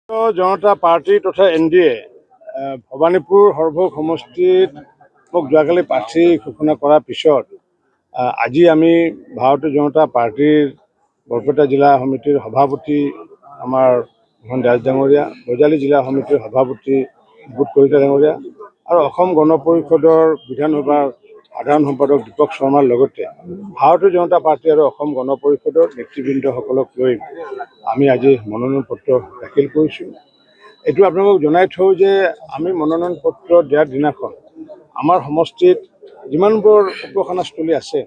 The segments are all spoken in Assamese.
জনতা পাৰ্টি তথা NDA ভবানীপুৰ সৰভোগ সমষ্টিত মোক যোৱাকালি প্ৰাৰ্থী ঘোষণা কৰাৰ পিছত আজি আমি ভাৰতীয় জনতা পাৰ্টিৰ বৰপেটা জিলা সমিতিৰ সভাপতি আমাৰ মোহন দাস ডাঙৰীয়া, বজালী জিলা সমিতিৰ সভাপতি বুট কলিতা ডাঙৰীয়া আৰু অসম গণ পৰিষদৰ বিধানসভাৰ সাধাৰণ সম্পাদক দীপক শৰ্মাৰ লগতে ভাৰতীয় জনতা পাৰ্টি আৰু অসম গণ পৰিষদৰ নেতৃবৃন্দসকলক লৈ আমি আজি মনোনয়ন পত্ৰ দাখিল কৰিছোঁ। এইটো আপোনালোকক জনাই থওঁ যে আমি মনোনয়ন পত্ৰ দিয়াৰ দিনাখন আমাৰ সমষ্টিত যিমানবোৰ উপাসনাস্থলী আছে,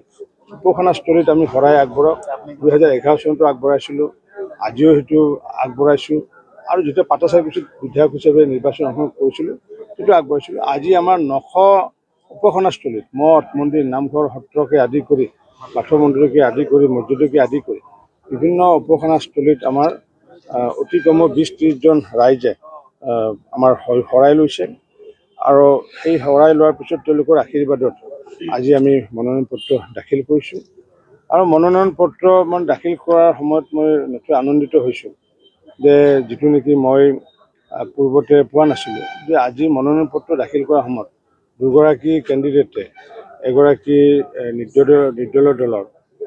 উপাসনাস্থলীত আমি শৰাই আগবঢ়াওঁ। 2011 চনতো আগবঢ়াইছিলোঁ, আজিও সেইটো আগবঢ়াইছোঁ আৰু যেতিয়া পাটাচাৰকুছিত বিধায়ক হিচাপে নিৰ্বাচন অংশগ্ৰহণ কৰিছিলোঁ সেইটো আগবঢ়াইছিলোঁ। আজি আমাৰ 900 উপাসনাস্থলীত মঠ মন্দিৰ নামঘৰ সত্ৰকে আদি কৰি বাথৌ মন্দিৰকে আদি কৰি মছজিদকে আদি কৰি বিভিন্ন উপাসনাস্থলীত আমাৰ অতি কমেও 20-30 জন ৰাইজে আমাৰ শৰাই লৈছে আৰু সেই শৰাই লোৱাৰ পিছত তেওঁলোকৰ আশীৰ্বাদত আজি আমি মনোনয়ন পত্ৰ দাখিল কৰিছোঁ। আৰু মনোনয়ন পত্ৰ দাখিল কৰাৰ সময়ত মই নথৈ আনন্দিত হৈছোঁ যে যিটো নেকি মই পূৰ্বতে পোৱা নাছিলোঁ, যে আজি মনোনয়ন পত্ৰ দাখিল কৰাৰ সময়ত দুগৰাকী কেণ্ডিডেটে, এগৰাকী নিৰ্দলীয় দলৰ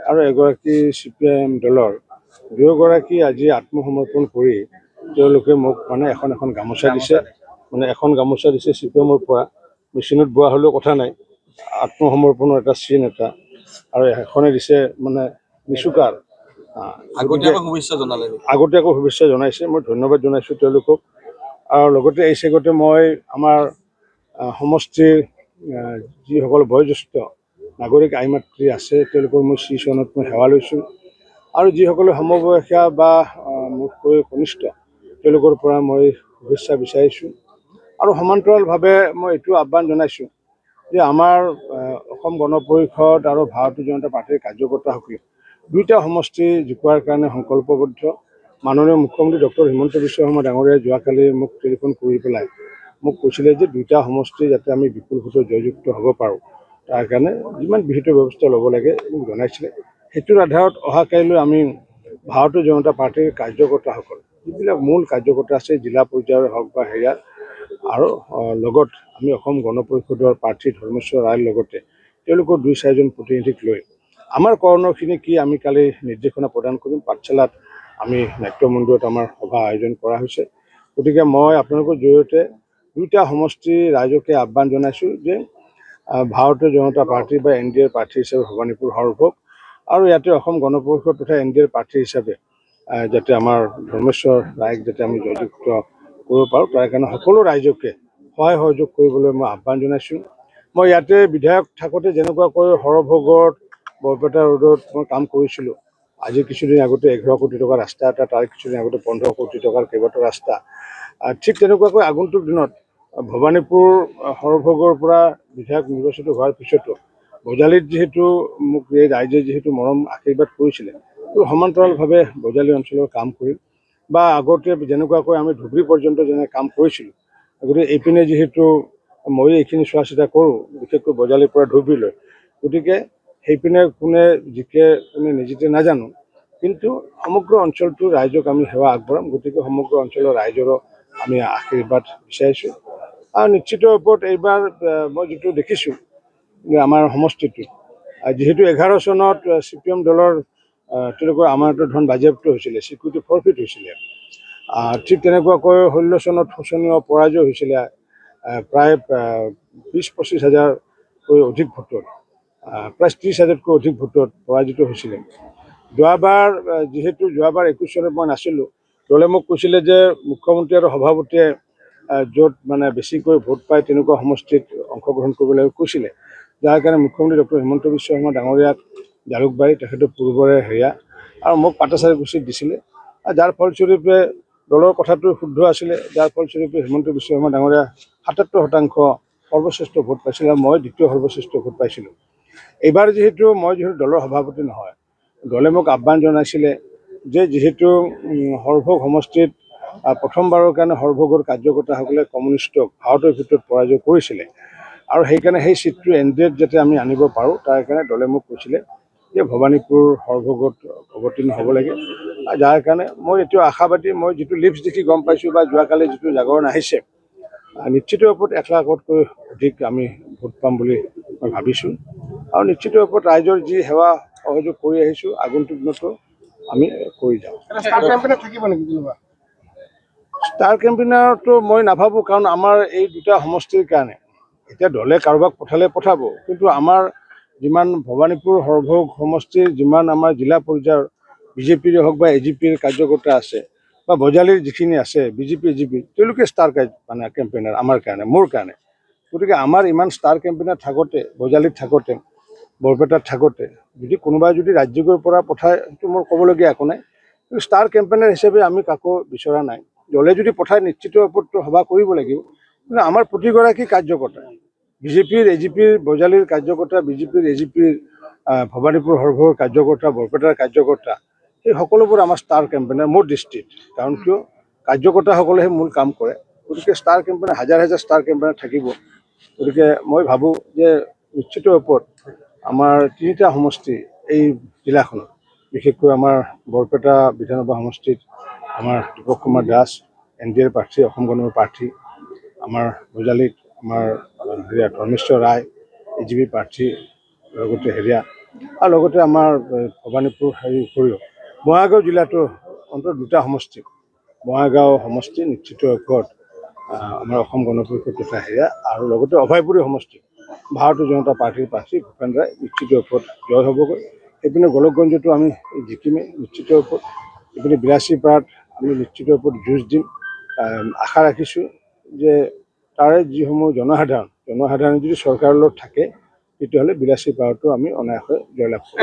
আৰু এগৰাকী CPIM দলৰ দুয়োগৰাকী আজি আত্মসমৰ্পণ কৰি তেওঁলোকে মোক এখন গামোচা দিছে, এখন গামোচা দিছে CPIMৰ পৰা, মেচিনত বোৱা হ'লেও কথা নাই, আত্মসমৰ্পণৰ এটা চিন এটা, আৰু এখনে দিছে নিচুকাৰ। আগতীয়াকৈ শুভেচ্ছা জনাইছে, মই ধন্যবাদ জনাইছোঁ তেওঁলোকক। আৰু লগতে এই চেগতে মই আমাৰ সমষ্টিৰ যিসকল বয়োজ্যেষ্ঠ নাগৰিক আই মাতৃ আছে তেওঁলোকৰ মই শ্ৰীচৰণত মই সেৱা লৈছোঁ আৰু যিসকলে সমবয়সীয়া বা মোতকৈ কনিষ্ঠ তেওঁলোকৰ পৰা মই শুভেচ্ছা বিচাৰিছোঁ। আৰু সমান্তৰালভাৱে মই এইটো আহ্বান জনাইছোঁ যে আমাৰ অসম গণ পৰিষদ আৰু ভাৰতীয় জনতা পাৰ্টিৰ কাৰ্যকৰ্তাসকলে দুয়োটা সমষ্টি জিকোৱাৰ কাৰণে সংকল্পবদ্ধ। মাননীয় মুখ্যমন্ত্ৰী ডক্টৰ হিমন্ত বিশ্ব শৰ্মা ডাঙৰীয়াই যোৱাকালি মোক টেলিফোন কৰি পেলাই মোক কৈছিলে যে দুয়োটা সমষ্টি যাতে আমি বিপুল ভোটত জয়যুক্ত হ'ব পাৰোঁ তাৰ কাৰণে যিমান বিহিত ব্যৱস্থা ল'ব লাগে মোক জনাইছিলে। সেইটোৰ আধাৰত অহা কাইলৈ আমি ভাৰতীয় জনতা পাৰ্টিৰ কাৰ্যকৰ্তাসকল যিবিলাক মূল কাৰ্যকৰ্তা আছে জিলা পৰ্যায়ৰ হওক বা হেৰিয়াৰ, আৰু লগত আমি অসম গণ পৰিষদৰ প্ৰাৰ্থী ধৰ্মেশ্বৰ ৰায়ৰ লগতে তেওঁলোকৰ 2-4জন প্ৰতিনিধিক লৈ আমাৰ কৰ্ণখিনি কি আমি কালি নিৰ্দেশনা প্ৰদান কৰিম। পাঠশালাত আমি নাট্যমন্দিৰত আমাৰ সভা আয়োজন কৰা হৈছে। গতিকে মই আপোনালোকৰ জৰিয়তে দুয়োটা সমষ্টিৰ ৰাইজকে আহ্বান জনাইছোঁ যে ভাৰতীয় জনতা পাৰ্টি বা NDAৰ প্ৰাৰ্থী হিচাপে ভবানীপুৰ সৰভোগ আৰু ইয়াতে অসম গণ পৰিষদ তথা NDAৰ প্ৰাৰ্থী হিচাপে যাতে আমাৰ ধৰ্মেশ্বৰ ৰায়ক যাতে আমি জয়যুক্ত কৰিব পাৰোঁ তাৰ কাৰণে সকলো ৰাইজকে সহায় সহযোগ কৰিবলৈ মই আহ্বান জনাইছোঁ। মই ইয়াতে বিধায়ক থাকোঁতে যেনেকুৱাকৈ সৰভোগত বৰপেটা ৰোডত মই কাম কৰিছিলোঁ, আজি কিছুদিন আগতে 11 কোটি টকাৰ ৰাস্তা এটা, তাৰ কিছুদিন আগতে 15 কোটি টকাৰ কেইবাটাও ৰাস্তা, ঠিক তেনেকুৱাকৈ আগন্তুক দিনত ভবানীপুৰ সৰভোগৰ পৰা বিধায়ক নিৰ্বাচিত হোৱাৰ পিছতো বজালীত যিহেতু মোক এই ৰাইজে যিহেতু মৰম আশীৰ্বাদ কৰিছিলে, সমান্তৰালভাৱে বজালী অঞ্চলৰ কাম কৰিম বা আগতে যেনেকুৱাকৈ আমি ধুবুৰী পৰ্যন্ত যেনে কাম কৰিছিলোঁ, গতিকে এইপিনে যিহেতু মই এইখিনি চোৱা চিতা কৰোঁ বিশেষকৈ বজালীৰ পৰা ধুবুৰীলৈ, গতিকে সেইপিনে কোনে জিকে কোনে নিজিকে নাজানো, কিন্তু সমগ্ৰ অঞ্চলটোৰ ৰাইজক আমি সেৱা আগবঢ়াম। গতিকে সমগ্ৰ অঞ্চলৰ ৰাইজৰো আমি আশীৰ্বাদ বিচাৰিছোঁ আৰু নিশ্চিত ওপৰত এইবাৰ মই যিটো দেখিছোঁ যে আমাৰ সমষ্টিটোত যিহেতু 11 চনত CPIM দলৰ তেওঁলোকৰ আমানতৰ ধন বাজেয়াপ্ত হৈছিলে, স্বীকৃতি ফৰফিট হৈছিলে, ঠিক তেনেকুৱাকৈ 16 চনত শোচনীয় পৰাজয় হৈছিলে প্ৰায় 20-25 হাজাৰকৈ অধিক ভোটত, প্ৰায় 30 হাজাৰতকৈ অধিক ভোটত পৰাজিত হৈছিলে। যোৱাবাৰ 21 চনত মই নাছিলোঁ, দলে মোক কৈছিলে যে মুখ্যমন্ত্ৰী আৰু সভাপতিয়ে য'ত বেছিকৈ ভোট পায় তেনেকুৱা সমষ্টিত অংশগ্ৰহণ কৰিবলৈ কৈছিলে, যাৰ কাৰণে মুখ্যমন্ত্ৰী ডক্টৰ হিমন্ত বিশ্ব শৰ্মা ডাঙৰীয়াক জালুকবাৰী তেখেতৰ পূৰ্বৰে হেৰিয়া আৰু মোক পাটাচাৰকুছিত দিছিলে, যাৰ ফলস্বৰূপে দলৰ কথাটো শুদ্ধ আছিলে, যাৰ ফলস্বৰূপে হিমন্ত বিশ্ব শৰ্মা ডাঙৰীয়া 77% সৰ্বশ্ৰেষ্ঠ ভোট পাইছিলে আৰু মই দ্বিতীয় সৰ্বশ্ৰেষ্ঠ ভোট পাইছিলোঁ। এইবাৰ মই যিহেতু দলৰ সভাপতি নহয়, দলে মোক আহ্বান জনাইছিলে যে যিহেতু সৰভোগ সমষ্টিত প্ৰথমবাৰৰ কাৰণে সৰভোগৰ কাৰ্যকৰ্তাসকলে কমিউনিষ্টক ভাৰতৰ ভিতৰত পৰাজয় কৰিছিলে আৰু সেইকাৰণে সেই চিটটো NDAত যাতে আমি আনিব পাৰোঁ তাৰ কাৰণে দলে মোক কৈছিলে যে ভবানীপুৰ সৰভোগত অৱতীৰ্ণ হ'ব লাগে। যাৰ কাৰণে মই এইটো আশাবাদী, মই যিটো লিপছ দেখি গম পাইছোঁ বা যোৱাকালি যিটো জাগৰণ আহিছে, নিশ্চিত ৰূপত 1 লাখতকৈ অধিক আমি ভোট পাম বুলি মই ভাবিছোঁ। আৰু নিশ্চিত ৰূপত ৰাইজৰ যি সেৱা সহযোগ কৰি আহিছোঁ, আগন্তুক দিনতো আমি কৰি যাওঁ। ষ্টাৰ কেম্পেইনাৰটো মই নাভাবোঁ, কাৰণ আমাৰ এই দুটা সমষ্টিৰ কাৰণে এতিয়া দলে কাৰোবাক পঠালে পঠাব, কিন্তু আমাৰ যিমান ভবানীপুৰ সৰভোগ সমষ্টিৰ যিমান আমাৰ জিলা পৰ্যায়ৰ বিজেপিৰে হওক বা এজিপিৰ কাৰ্যকৰ্তা আছে বা বজালীৰ যিখিনি আছে বিজেপি এজিপি, তেওঁলোকে ষ্টাৰ মানে কেম্পেইনাৰ আমাৰ কাৰণে, মোৰ কাৰণে। গতিকে আমাৰ ইমান ষ্টাৰ কেম্পেইনাৰ থাকোঁতে, বজালীত থাকোঁতে, বৰপেটাত থাকোঁতে যদি কোনোবাই যদি ৰাজ্যিকৰ পৰা পঠায়, সেইটো মোৰ ক'বলগীয়া একো নাই। কিন্তু ষ্টাৰ কেম্পেইনাৰ হিচাপে আমি কাকো বিচৰা নাই। দলে যদি পঠায় নিশ্চিত ৰূপত সভা কৰিব লাগিব, কিন্তু আমাৰ প্ৰতিগৰাকী কাৰ্যকৰ্তা, বিজেপিৰ এজিপিৰ বজালীৰ কাৰ্যকৰ্তা, বিজেপিৰ এজিপিৰ ভবানীপুৰ সৰভোগৰ কাৰ্যকৰ্তা, বৰপেটাৰ কাৰ্যকৰ্তা, এই সকলোবোৰ আমাৰ ষ্টাৰ কেম্পেইনাৰ মোৰ দৃষ্টিত। কাৰণ কিয়, কাৰ্যকৰ্তাসকলেহে মূল কাম কৰে। গতিকে ষ্টাৰ কেম্পেইনাৰ হাজাৰ হাজাৰ ষ্টাৰ কেম্পেইনাৰ থাকিব। গতিকে মই ভাবোঁ যে নিশ্চিত ৰূপত আমাৰ 3টা সমষ্টি এই জিলাখনত, বিশেষকৈ আমাৰ বৰপেটা বিধানসভা সমষ্টিত আমাৰ দীপক কুমাৰ দাস NDAৰ প্ৰাৰ্থী, অসম গণ প্ৰাৰ্থী, আমাৰ বজালীত আমাৰ ধৰ্মেশ্বৰ ৰায় এজিপি প্ৰাৰ্থী, লগতে আৰু লগতে আমাৰ ভবানীপুৰ উপৰিও বঙাইগাঁও জিলাতো অন্তত 2টা সমষ্টি, বঙাইগাঁও সমষ্টি নিশ্চিত ৰূপত আমাৰ অসম গণ পৰিষদ তথা আৰু লগতে অভয়পুৰী সমষ্টি ভাৰতীয় জনতা পাৰ্টীৰ প্ৰাৰ্থী ভূপেন ৰায় নিশ্চিত ৰূপত জয় হ'বগৈ। এইপিনে গোলকগঞ্জতো আমি জিকিমেই নিশ্চিত ৰূপত, এইপিনে বিলাসীপাৰাত আমি নিশ্চিত ৰূপত যুঁজ দিম। আশা ৰাখিছোঁ যে তাৰে যিসমূহ জনসাধাৰণ যদি চৰকাৰৰ লগত থাকে, তেতিয়াহ'লে বিলাসীপাৰাতো আমি অনায়াসে জয়লাভ কৰিম।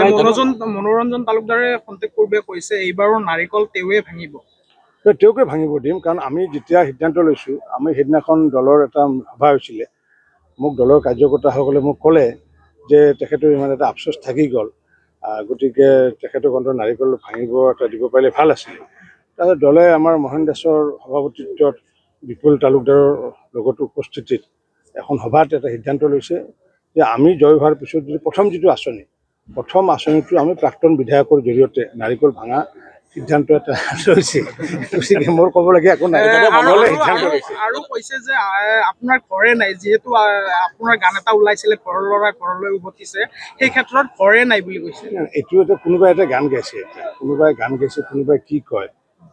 মনোৰঞ্জন তালুকদাৰে খন্তেক পূৰ্বে কৈছে এইবাৰো নাৰিকল তেওঁৱে ভাঙিব। তেওঁকে ভাঙিব দিম, কাৰণ আমি যেতিয়া সিদ্ধান্ত লৈছোঁ, আমি সেইদিনাখন দলৰ এটা সভা হৈছিলে, মোক দলৰ কাৰ্যকৰ্তাসকলে মোক ক'লে যে তেখেতৰ ইমান এটা আফচোচ থাকি গ'ল, গতিকে তেখেতক অন্তত নাৰিকল ভাঙিব এটা দিব পাৰিলে ভাল আছিলে। তাৰপিছত দলে আমাৰ মহেন দাসৰ সভাপতিত্বত বিপুল তালুকদাৰৰ লগতো উপস্থিতিত এখন সভাত এটা সিদ্ধান্ত লৈছে যে আমি জয় হোৱাৰ পিছত যদি প্ৰথম আঁচনিটো আমি প্ৰাক্তন বিধায়কৰ জৰিয়তে নাৰিকল ভাঙা সিদ্ধান্ত এটা লৈছে। গতিকে মোৰ ক'বলগীয়া একো নাই, আৰু কৈছে যে আপোনাৰ ঘৰে নাই, যিহেতু আপোনাৰ গান এটা ওলাইছিলে ঘৰৰ ল'ৰা ঘৰলৈ উভতিছে, সেই ক্ষেত্ৰত ঘৰে নাই বুলি কৈছে। এইটো এটা কোনোবাই এটা গান গাইছে, কোনোবাই গান গাইছে, কোনোবাই কি কয়,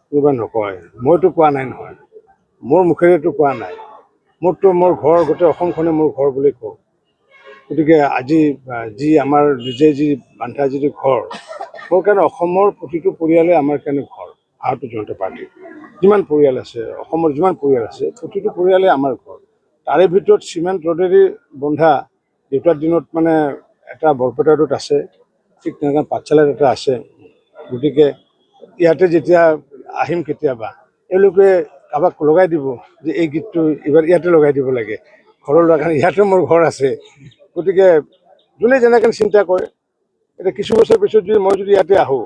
কোনোবাই নকয়। মইতো কোৱা নাই নহয়, মোৰ মুখেৰেতো কোৱা নাই। মোৰ ঘৰ গোটেই অসমখনে মোৰ ঘৰ বুলি কওঁ। গতিকে আজি যি আমাৰ নিজে যি বান্ধা যিটো ঘৰ, মোৰ কাৰণে অসমৰ প্ৰতিটো পৰিয়ালে আমাৰ কাৰণে ঘৰ। ভাৰতীয় জনতা পাৰ্টীৰ যিমান পৰিয়াল আছে, অসমৰ যিমান পৰিয়াল আছে, প্ৰতিটো পৰিয়ালে আমাৰ ঘৰ। তাৰে ভিতৰত চিমেণ্ট ৰডেৰে বন্ধা দেউতাৰ দিনত মানে এটা বৰপেটা ৰোড আছে, ঠিক তেনেকৈ পাঠশালাত এটা আছে। গতিকে ইয়াতে যেতিয়া আহিম কেতিয়াবা, এওঁলোকে কাৰোবাক লগাই দিব যে এই গীতটো এইবাৰ ইয়াতে লগাই দিব লাগে, ঘৰৰ লোৱাৰ কাৰণে ইয়াতে মোৰ ঘৰ আছে। গতিকে যোনে যেনেকৈ চিন্তা কৰে, এতিয়া কিছু বছৰ পিছত মই যদি ইয়াতে আহোঁ,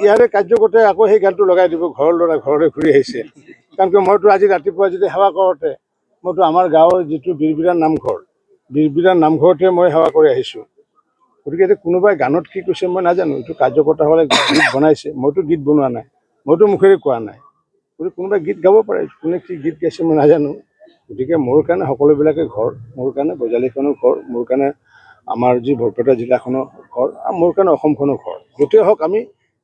ইয়াৰে কাৰ্যকৰ্তাই আকৌ সেই গানটো লগাই দিব, ঘৰৰ ল'ৰা ঘৰলৈ ঘূৰি আহিছে। কাৰণ কিয়, মইতো আজি ৰাতিপুৱা যদি সেৱা কৰোঁতে মইতো আমাৰ গাঁৱৰ যিটো বীৰবিৰাণ নামঘৰতে মই সেৱা কৰি আহিছোঁ। গতিকে এতিয়া কোনোবাই গানত কি কৈছে মই নাজানো, এইটো কাৰ্যকৰ্তাসকলে গীত বনাইছে, মইতো গীত বনোৱা নাই, মইতো মুখেৰে কোৱা নাই। গতিকে কোনোবাই গীত গাব পাৰে, কোনে কি গীত গাইছে মই নাজানো। গতিকে মোৰ কাৰণে সকলোবিলাকে ঘৰ, মোৰ কাৰণে বজালীখনো ঘৰ, মোৰ কাৰণে আমাৰ যি বৰপেটা জিলাখনৰ ঘৰ, আৰু মোৰ কাৰণে অসমখনৰ ঘৰ। য'তেই হওক আমি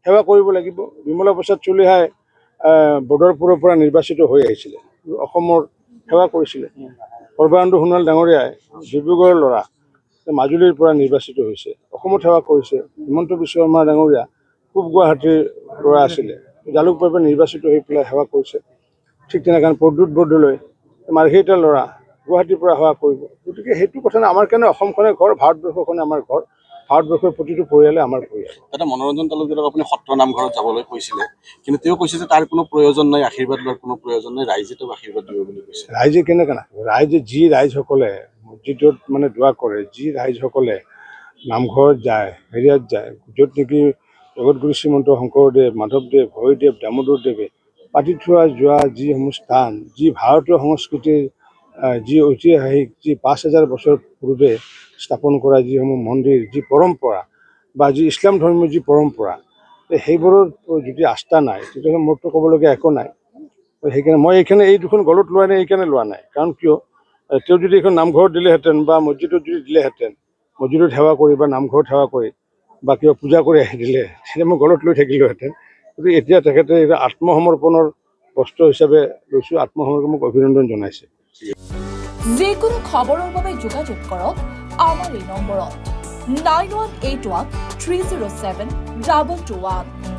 সেৱা কৰিব লাগিব। বিমলা প্ৰসাদ চলিহাই বদৰপুৰৰ পৰা নিৰ্বাচিত হৈ আহিছিলে, অসমৰ সেৱা কৰিছিলে। সৰ্বানন্দ সোণোৱাল ডাঙৰীয়াই ডিব্ৰুগড়ৰ ল'ৰা, মাজুলীৰ পৰা নিৰ্বাচিত হৈছে, অসমত সেৱা কৰিছে। হিমন্ত বিশ্ব শৰ্মা ডাঙৰীয়া পূব গুৱাহাটীৰ ল'ৰা আছিলে, জালুকবাৰীৰ পৰা নিৰ্বাচিত হৈ পেলাই সেৱা কৰিছে। ঠিক তেনেকৈ প্ৰদ্যুৎ বৰদলৈ মাৰ্ঘেৰিটাৰ ল'ৰা, গুৱাহাটীৰ পৰা সেৱা কৰিব। গতিকে সেইটো কথা নাই, আমাৰ কাৰণে অসমখনে ঘৰ, ভাৰতবৰ্ষখনে আমাৰ ঘৰ, ভাৰতবৰ্ষৰ প্ৰতিটো পৰিয়ালে আমাৰ পৰিয়াল। এটা মনোৰঞ্জন তালুকদাৰক আপুনি সত্ৰ নামঘৰত যাবলৈ কৈছিলে, কিন্তু তেওঁ কৈছে যে তাৰ কোনো প্ৰয়োজন নাই, আশীৰ্বাদ লোৱাৰ কোনো প্ৰয়োজন নাই, ৰাইজে তেওঁক আশীৰ্বাদ দিব বুলি কৈছে। ৰাইজে কেনেকৈ নাথাকিব, যি ৰাইজসকলে মছজিদত মানে দোৱা কৰে, যি ৰাইজসকলে নামঘৰত যায়, হেৰিয়াত যায়, য'ত নেকি জগতগুৰু শ্ৰীমন্ত শংকৰদেৱ, মাধৱদেৱ, হৰিদেৱ, দামোদৰদেৱে পাতি থোৱা যোৱা যিসমূহ স্থান, যি ভাৰতীয় সংস্কৃতিৰ যি ঐতিহাসিক, যি 5000 বছৰ পূৰ্বে স্থাপন কৰা যিসমূহ মন্দিৰ, যি পৰম্পৰা, বা যি ইছলাম ধৰ্মীয় যি পৰম্পৰা সেইবোৰৰ যদি আস্থা নাই তেতিয়াহ'লে মোৰতো ক'বলগীয়া একো নাই। সেইকাৰণে মই এইখানে এই দুখন গলত লোৱা নাই, এইকাৰণে লোৱা নাই। কাৰণ কিয় তেওঁ যদি এইখন নামঘৰত দিলেহেঁতেন বা মছজিদত যদি দিলেহেঁতেন, মছজিদত সেৱা কৰি বা নামঘৰত সেৱা কৰি বা কিবা পূজা কৰি আহি দিলে, তেতিয়া মই গলত লৈ থাকিলোহেঁতেন। কিন্তু এতিয়া তেখেতে আত্মসমৰ্পণৰ বস্ত্ৰ হিচাপে লৈছোঁ, আত্মসমৰ্পণ মোক অভিনন্দন জনাইছে। যিকোনো খবৰৰ বাবে যোগাযোগ কৰক আমাৰ এই নম্বৰত 9181 307 221।